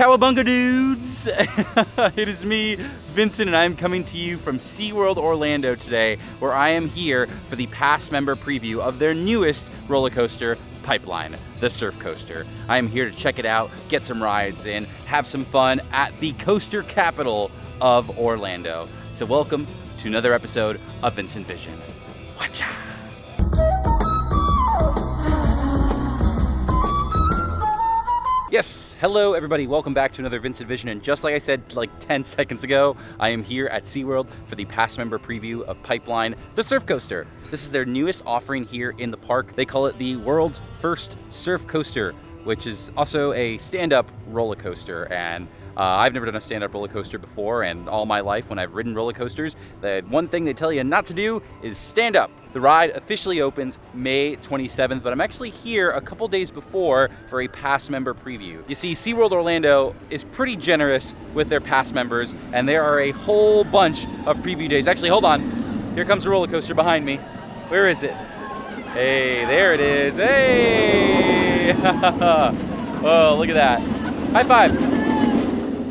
Cowabunga dudes! It is me, Vincent, and I'm coming to you from SeaWorld Orlando today, where I am here for the past member preview of their newest roller coaster, Pipeline, the surf coaster. I am here to check it out, get some rides in, have some fun at the coaster capital of Orlando. So welcome to another episode of Vincent Vision. Watcha! Yes, hello everybody, welcome back to another Vincent Vision, and just like I said like 10 seconds ago, I am here at SeaWorld for the past member preview of Pipeline, the surf coaster. This is their newest offering here in the park. They call it the world's first surf coaster, which is also a stand-up roller coaster, and I've never done a stand-up roller coaster before, and all my life when I've ridden roller coasters, the one thing they tell you not to do is stand up. The ride officially opens May 27th, but I'm actually here a couple days before for a past member preview. You see, SeaWorld Orlando is pretty generous with their past members, and there are a whole bunch of preview days. Actually, hold on. Here comes the roller coaster behind me. Where is it? Hey, there it is. Hey! Oh, look at that. High five.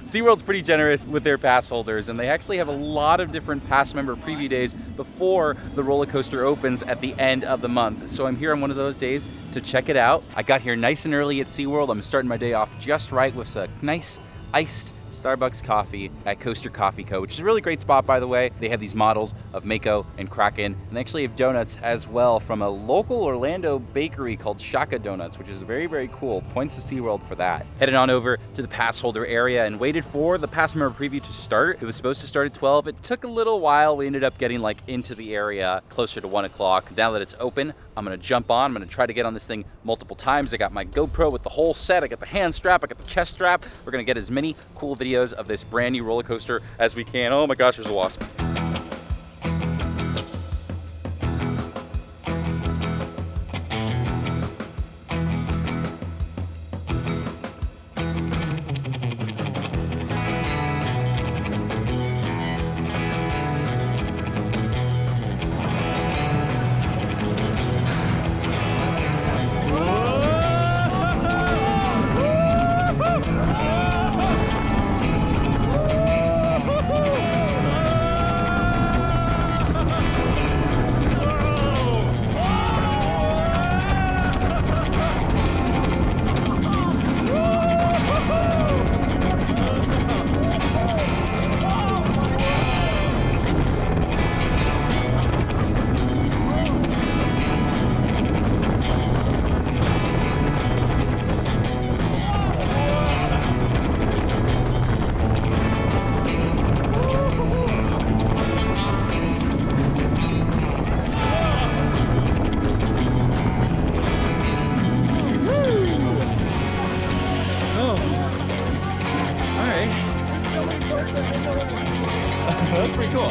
SeaWorld's pretty generous with their pass holders, and they actually have a lot of different past member preview days before the roller coaster opens at the end of the month. So I'm here on one of those days to check it out. I got here nice and early at SeaWorld. I'm starting my day off just right with some nice iced Starbucks coffee at Coaster Coffee Co., which is a really great spot, by the way. They have these models of Mako and Kraken, and they actually have donuts as well from a local Orlando bakery called Shaka Donuts, which is very, very cool. Points to SeaWorld for that. Headed on over to the pass holder area and waited for the pass member preview to start. It was supposed to start at 12. It took a little while. We ended up getting into the area closer to 1 o'clock. Now that it's open, I'm gonna jump on. I'm gonna try to get on this thing multiple times. I got my GoPro with the whole set. I got the hand strap, I got the chest strap. We're gonna get as many cool videos of this brand new roller coaster as we can. Oh my gosh, there's a wasp. That's pretty cool.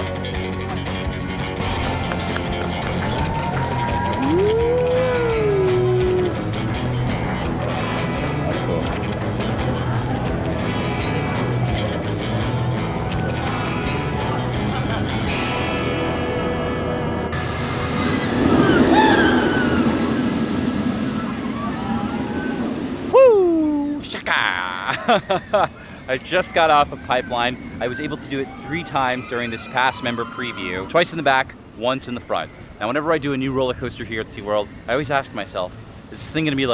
Woo! Shaka! I just got off of Pipeline. I was able to do it 3 times during this past member preview. Twice in the back, once in the front. Now, whenever I do a new roller coaster here at SeaWorld, I always ask myself, is this thing gonna be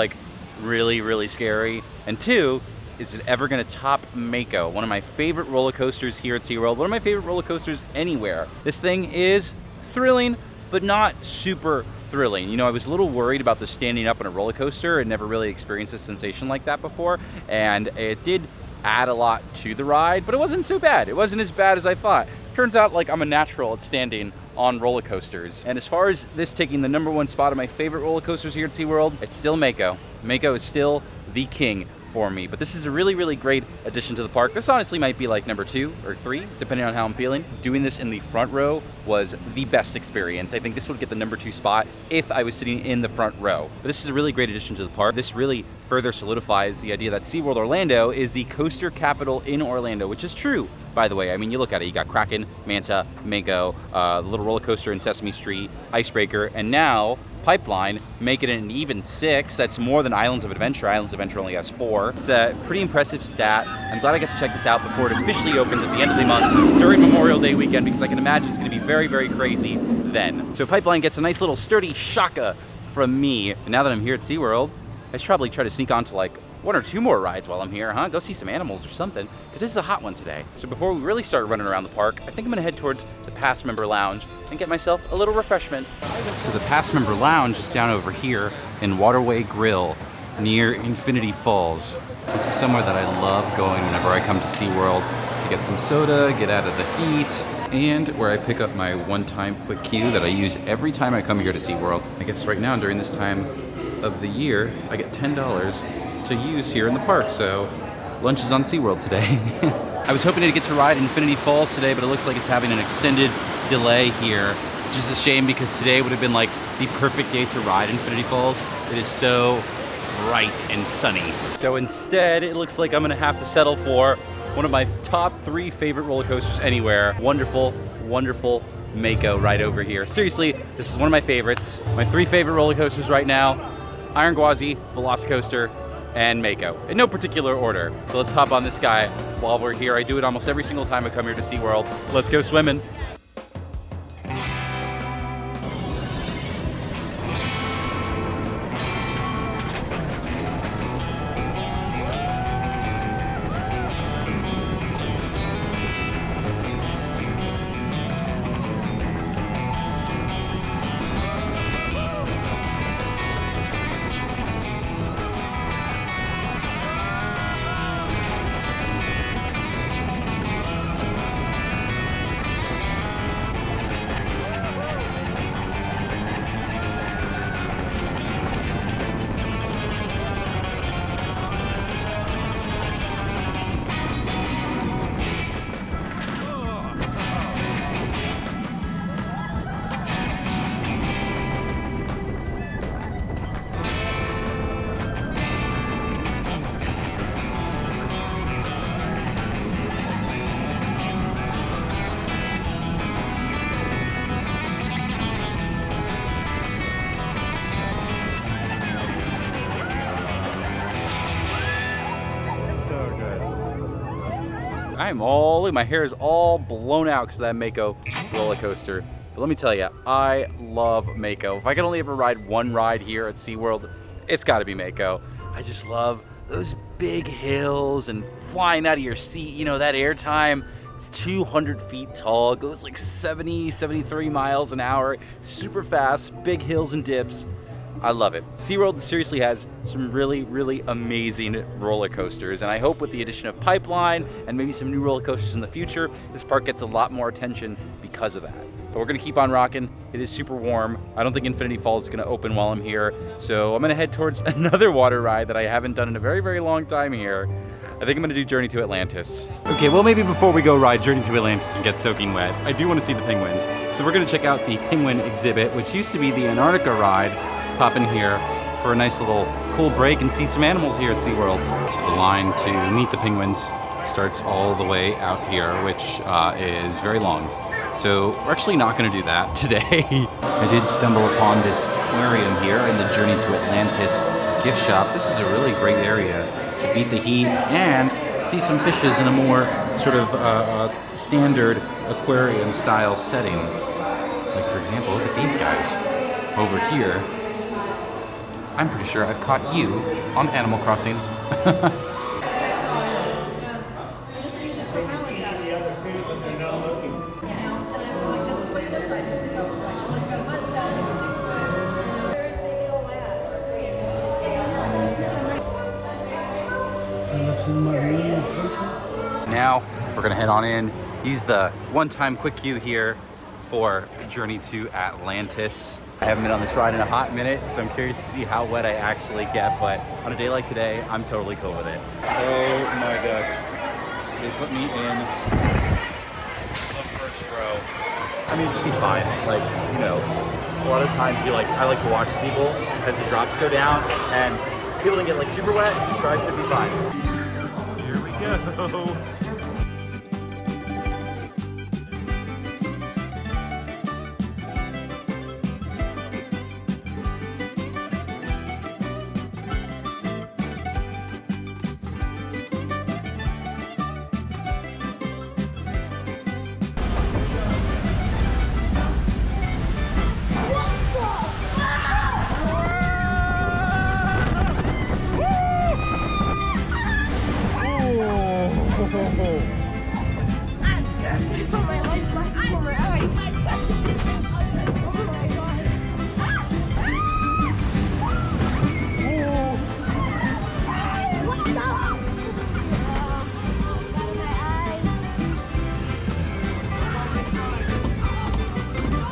really, really scary? And 2, is it ever gonna top Mako? One of my favorite roller coasters here at SeaWorld, one of my favorite roller coasters anywhere. This thing is thrilling, but not super thrilling. You know, I was a little worried about the standing up on a roller coaster. I'd never really experienced a sensation like that before, and it did add a lot to the ride, but it wasn't so bad. It wasn't as bad as I thought. Turns out I'm a natural at standing on roller coasters. And as far as this taking the #1 spot of my favorite roller coasters here at SeaWorld, it's still Mako. Mako is still the king for me, but this is a really, really great addition to the park. This honestly might be number 2 or 3, depending on how I'm feeling. Doing this in the front row was the best experience. I think this would get the number 2 spot if I was sitting in the front row. But this is a really great addition to the park. This really further solidifies the idea that SeaWorld Orlando is the coaster capital in Orlando, which is true, by the way. I mean, you look at it, you got Kraken, Manta, Mako, the little roller coaster in Sesame Street, Icebreaker, and now Pipeline, make it an even 6. That's more than Islands of Adventure. Islands of Adventure only has 4. It's a pretty impressive stat. I'm glad I get to check this out before it officially opens at the end of the month during Memorial Day weekend, because I can imagine it's going to be very, very crazy then. So Pipeline gets a nice little sturdy shaka from me. And now that I'm here at SeaWorld, I should probably try to sneak onto like 1 or 2 more rides while I'm here, huh? Go see some animals or something, because this is a hot one today. So before we really start running around the park, I think I'm gonna head towards the Pass Member Lounge and get myself a little refreshment. So the Pass Member Lounge is down over here in Waterway Grill near Infinity Falls. This is somewhere that I love going whenever I come to SeaWorld to get some soda, get out of the heat, and where I pick up my one-time quick queue that I use every time I come here to SeaWorld. I guess right now during this time of the year, I get $10 to use here in the park, so lunch is on SeaWorld today. I was hoping to get to ride Infinity Falls today, but it looks like it's having an extended delay here, which is a shame because today would have been like the perfect day to ride Infinity Falls. It is so bright and sunny. So instead, it looks like I'm gonna have to settle for one of my top 3 favorite roller coasters anywhere. Wonderful, wonderful Mako right over here. Seriously, this is one of my favorites. My 3 favorite roller coasters right now: Iron Gwazi, Velocicoaster, and Mako, in no particular order. So let's hop on this guy while we're here. I do it almost every single time I come here to SeaWorld. Let's go swimming. My hair is all blown out because of that Mako roller coaster. But let me tell you, I love Mako. If I could only ever ride one ride here at SeaWorld, it's gotta be Mako. I just love those big hills and flying out of your seat. You know, that air time, it's 200 feet tall, goes like 70, 73 miles an hour, super fast, big hills and dips. I love it. SeaWorld seriously has some really, really amazing roller coasters, and I hope with the addition of Pipeline and maybe some new roller coasters in the future, this park gets a lot more attention because of that. But we're gonna keep on rocking. It is super warm. I don't think Infinity Falls is gonna open while I'm here, so I'm gonna head towards another water ride that I haven't done in a very, very long time here. I think I'm gonna do Journey to Atlantis. Okay, well maybe before we go ride Journey to Atlantis and get soaking wet, I do wanna see the penguins. So we're gonna check out the penguin exhibit, which used to be the Antarctica ride. Pop in here for a nice little cool break and see some animals here at SeaWorld. So the line to meet the penguins starts all the way out here, which is very long. So we're actually not gonna do that today. I did stumble upon this aquarium here in the Journey to Atlantis gift shop. This is a really great area to beat the heat and see some fishes in a more sort of standard aquarium style setting. Like for example, look at these guys over here. I'm pretty sure I've caught you on Animal Crossing. Now we're gonna head on in, use the one-time quick queue here for Journey to Atlantis. I haven't been on this ride in a hot minute, so I'm curious to see how wet I actually get, but on a day like today, I'm totally cool with it. Oh my gosh. They put me in the first row. I mean, it should be fine. Like, you know, a lot of times I like to watch people as the drops go down, and people that get like super wet, so I should be fine. Here we go.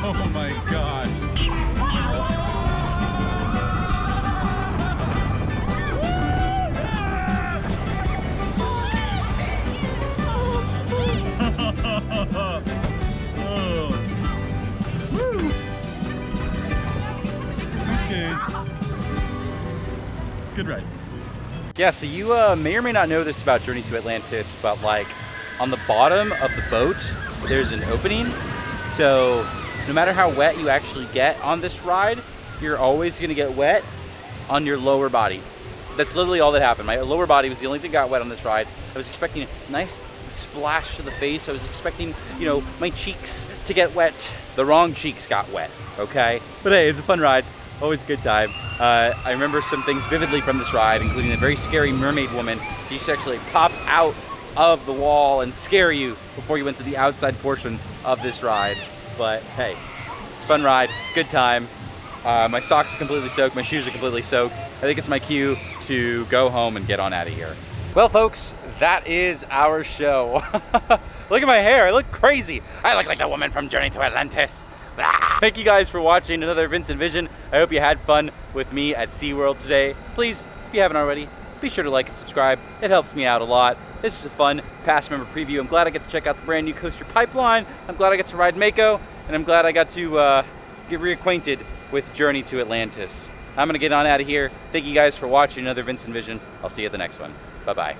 Oh my god. Okay. Good ride. Yeah, so you may or may not know this about Journey to Atlantis, but like on the bottom of the boat, there's an opening. So no matter how wet you actually get on this ride, you're always gonna get wet on your lower body. That's literally all that happened. My lower body was the only thing that got wet on this ride. I was expecting a nice splash to the face. I was expecting, you know, my cheeks to get wet. The wrong cheeks got wet, okay? But hey, it's a fun ride. Always a good time. I remember some things vividly from this ride, including a very scary mermaid woman. She used to actually pop out of the wall and scare you before you went to the outside portion of this ride. But hey, it's a fun ride. It's a good time. My socks are completely soaked. My shoes are completely soaked. I think it's my cue to go home and get on out of here. Well, folks, that is our show. Look at my hair. I look crazy. I look like the woman from Journey to Atlantis. Thank you guys for watching another Vincent Vision. I hope you had fun with me at SeaWorld today. Please, if you haven't already, be sure to like and subscribe. It helps me out a lot. This is a fun past member preview. I'm glad I get to check out the brand new coaster Pipeline. I'm glad I get to ride Mako, and I'm glad I got to get reacquainted with Journey to Atlantis. I'm gonna get on out of here. Thank you guys for watching another Vincent Vision. I'll see you at the next one. Bye-bye.